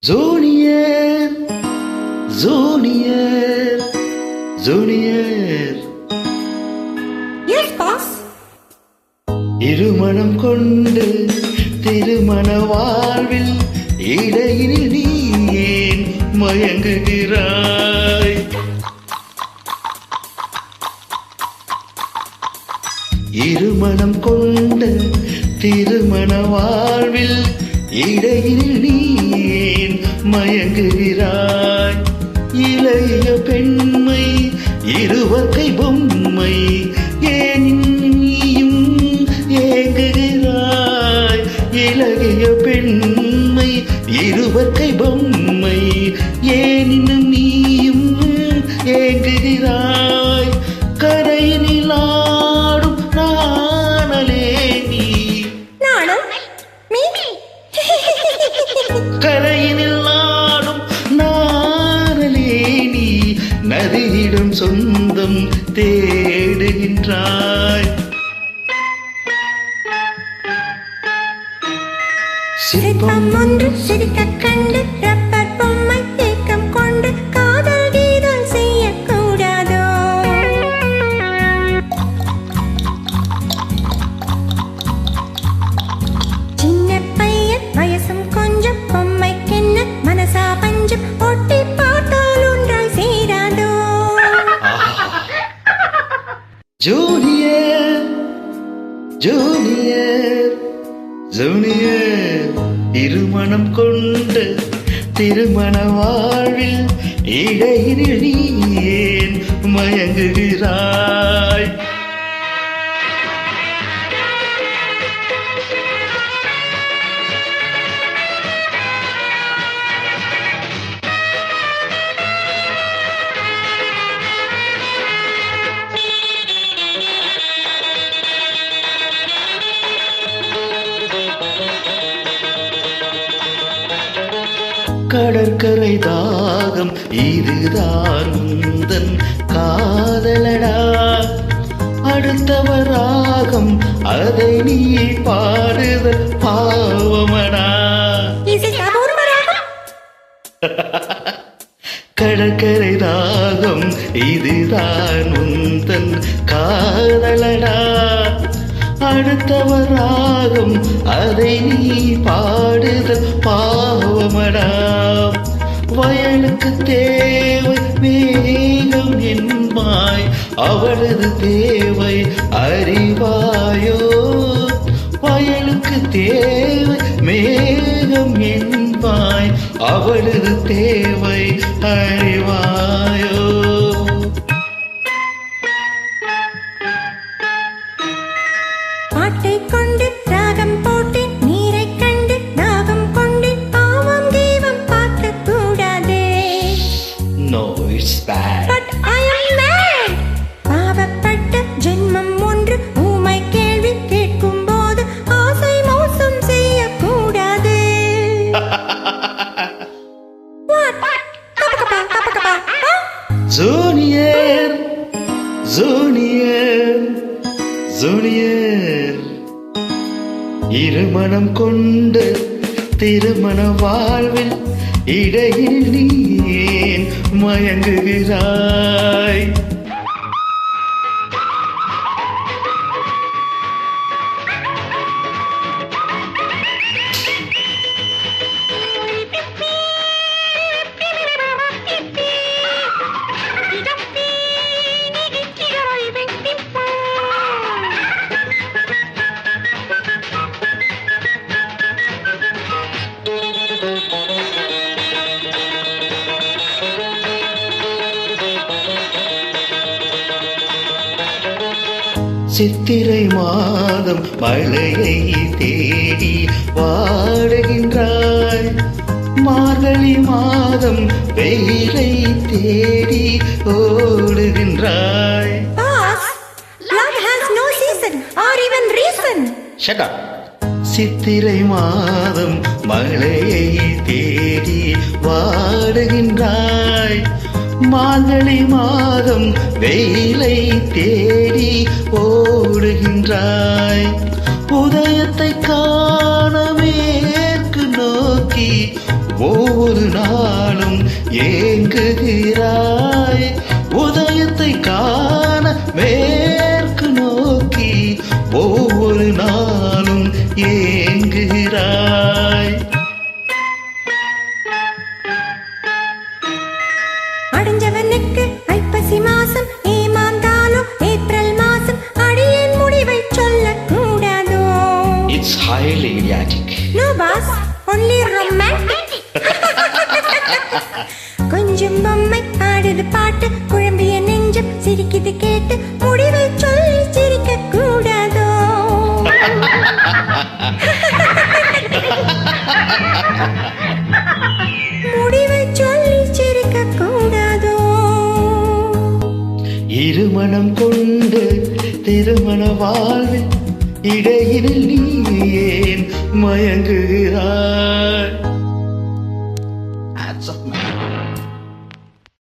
Junior junior junior yes boss. இருமணம் கொண்டு திருமண வாழ்வில் இடையில் நீ ஏன் மயங்குகிறாய்? இருமணம் கொண்ட திருமண வாழ்வில் இடையில் நீ ஏன் மயங்குகிறாய்? இளைய பெண்மை இருவகை பொம்மை ஏன் நீயும் ஏங்குகிறாய்? இளைய பெண்மை இருவகை பொம்மை ஏன் நீயும் ஏங்குகிறாய்? கரையினில் ஆடும் நாணலே நீ. நானும் மீமி. கரையினில் ஆடும் நாணலே நீ. நதியிடம் சொந்தம் தேடுகின்றாய். சிற்பம் ஒன்று சிரிக்கக் கண்டு ரப்பர் பொம்மை ஏக்கம் கொண்டு காதல் கீதம் செய்யக்கூடாதோ? சின்ன பையன் வயசும் கொஞ்சம் பொம்மைக்கென்ன மனசா பஞ்சம் ஒட்டி பார்த்தால் ஒன்றாய் சேராதோ? ஜூனியர் ஜூனியர் ஜூனியர் இருமணம் கொண்ட திருமண வாழ்வில் இடையில் நீ ஏன் மயங்குகிறாய்? கடற்கரை தாகம் இதுதான் உந்தன் காதலடா. அடுத்தவர் ராகம் அதை நீ பாடுதல் பாவமடா. கடற்கரை தாகம் இதுதான் உந்தன் காதலடா. அடுத்தவர் ராகம் அதை நீ பாடுதல் பாவமடா. வயலுக்கு தேவை மேகம் என்பாய், அவளது தேவை அறிவாயோ? வயலுக்கு தேவை மேகம் என்பாய், அவளது தேவை அறிவாயோ? பாட்டை கொண்டு ராகம் போட்டு நீரை கண்டு தாகம் கொண்டு பாவம் தெய்வம் பார்க்க கூடாதே. No, it's bad. But I am mad. பாவப்பட்ட ஜென்மம் ஒன்று ஊமை கேள்வி கேட்கும் போது ஆசை மோசம் செய்யக்கூடாது. ஜூனியர் ஜூனியர் ஜூனியர் இருமணம் கொண்ட திருமண வாழ்வில் இடையில் நீ ஏன் மயங்குகிறாய்? சித்திரை மாதம் மழையை தேடி வாடுகின்றாய். மார்கழி மாதம் வெயிலை தேடி ஓடுகின்றாய். Boss, love has no season or even reason. Shut up. சித்திரை மாதம் மழையை தேடி வாடுகின்றாய். மார்கழி மாதம் வெயிலை தேடி ஓடுகின்றாய். உதயத்தை காண மேற்கு நோக்கி ஒவ்வொரு நாளும் ஏங்குகிறாய் உதயத்தை காண மேற்கு நோக்கி ஒவ்வொரு நாளும் ஏங்குகிறாய். அடைஞ்சவனுக்கு ஐப்பசி மாசம் ஏமாந்தாலும் ஏப்ரல் மாசம் அடியேன் முடிவை சொல்லக்கூடாதோ. It's highly idiotic. No boss, only romantic. கொஞ்சம் பொம்மை ஆடுது பாட்டு குழம்பிய நெஞ்சம் சிரிக்குது கேட்டு முடிவை சொல்லி சிரிக்க கூடாதோ. முடிவை சொல்லி சிரிக்க கூடாதோ. இருமணம் கொண்டு திருமண வாழ்வில் இடையினில் நீ ஏன் மயங்குகிறாய்? Hats off, man.